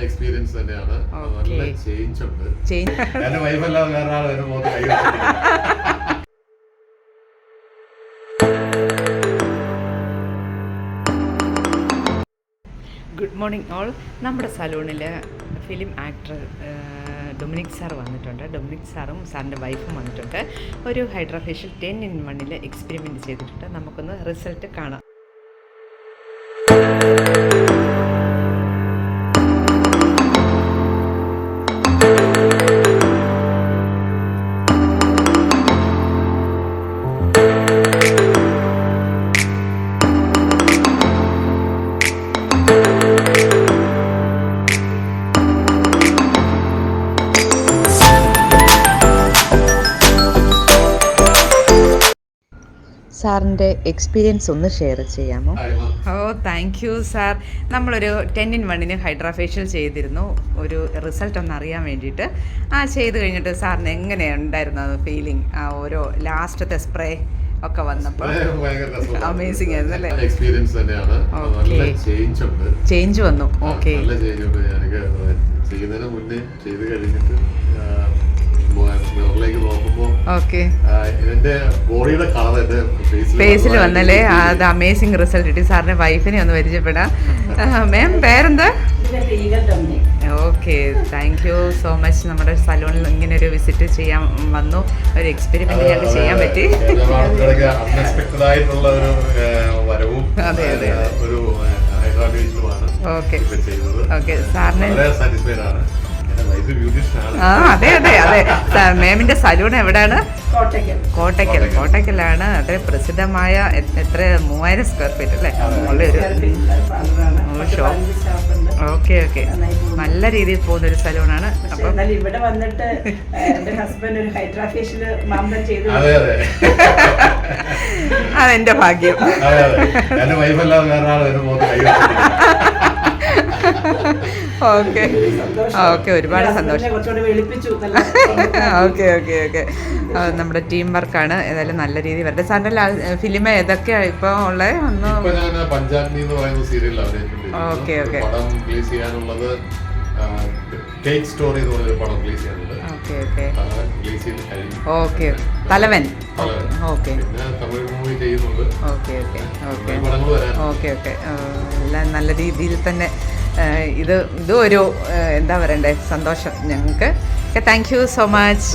Experience തന്നെയാണ്. നല്ല change ഉണ്ട്. എന്റെ വൈഫല്ലാതെ വേറെ ആൾ എന്റെ മുഖത്ത് കൈ ഗുഡ് മോർണിംഗ് ഓൾ. നമ്മുടെ സലൂണിൽ ഫിലിം ആക്ടർ ഡൊമിനിക് സാർ വന്നിട്ടുണ്ട്. ഡൊമിനിക് സാറും സാറിൻ്റെ വൈഫും വന്നിട്ടുണ്ട്. ഒരു ഹൈഡ്രാ ഫേഷ്യൽ 10-in-1 എക്സ്പെരിമെൻറ്റ് ചെയ്തിട്ടുണ്ട്. നമുക്കൊന്ന് റിസൾട്ട് കാണാം. സാറിൻ്റെ എക്സ്പീരിയൻസ് ഒന്ന് ഷെയർ ചെയ്യാമോ? Thank you sir. നമ്മളൊരു 10-in-1 ഹൈഡ്രാ ഫേഷ്യൽ ചെയ്തിരുന്നു. ഒരു റിസൾട്ട് ഒന്ന് അറിയാൻ വേണ്ടിയിട്ട്. ചെയ്ത് കഴിഞ്ഞിട്ട് സാറിന് എങ്ങനെയുണ്ടായിരുന്നു അത് ഫീലിംഗ്? ഓരോ ലാസ്റ്റത്തെ സ്പ്രേ ഒക്കെ വന്നപ്പോൾ അമേസിംഗ് ആയിരുന്നു അല്ലേ? എക്സ്പീരിയൻസ് തന്നെയാണ്. ചേഞ്ച് വന്നു. ഓക്കെ. ചെയ്യുന്നതിന് മുന്നേ ചെയ്ത് കഴിഞ്ഞിട്ട് ഫേസിൽ വന്നല്ലേ? അത് അമേസിംഗ് റിസൾട്ട് കിട്ടി. സാറിന്റെ വൈഫിനെ ഒന്ന് പരിചയപ്പെടാം. മാം പേരെന്താ? Okay, thank you so much. നമ്മുടെ സലൂണിൽ ഇങ്ങനെ ഒരു വിസിറ്റ് ചെയ്യാൻ വന്നു. ഒരു എക്സ്പെരിമെന്റ് ഞങ്ങൾക്ക് ചെയ്യാൻ പറ്റി. അതെ അതെ. Okay okay. സാറിന് അതെ അതെ അതെ. മാമിന്റെ സലൂൺ എവിടെയാണ്? കോട്ടയ്ക്കലാണ്. അത്ര പ്രസിദ്ധമായ എത്ര 3000 സ്ക്വയർ ഫീറ്റ് അല്ലേ ഉള്ളൊരു ഷോപ്പ്. Okay okay. നല്ല രീതിയിൽ പോകുന്ന ഒരു സലൂണാണ്. അപ്പം ഇവിടെ വന്നിട്ട് എന്റെ ഹസ്ബൻഡ് ഒരു ഹൈഡ്രാ ഫേഷ്യൽ മാമ്പം ചെയ്തു. അതെന്റെ ഭാഗ്യം. Okay okay. ഒരുപാട് സന്തോഷം. Okay okay okay. നമ്മുടെ ടീം വർക്കാണ്. ഏതായാലും നല്ല രീതിയിൽ വരട്ടെ. സാറിന്റെ ഫിലിം ഏതൊക്കെയാ ഇപ്പൊ ഉള്ളത്? ഒന്ന് ഓക്കെ ഓക്കെ ഓക്കെ. തലവൻ. Okay okay okay okay okay okay. എല്ലാം നല്ല രീതിയിൽ തന്നെ ഇതും ഒരു എന്താ പറയണ്ടേ സന്തോഷം ഞങ്ങൾക്ക്. Thank you so much.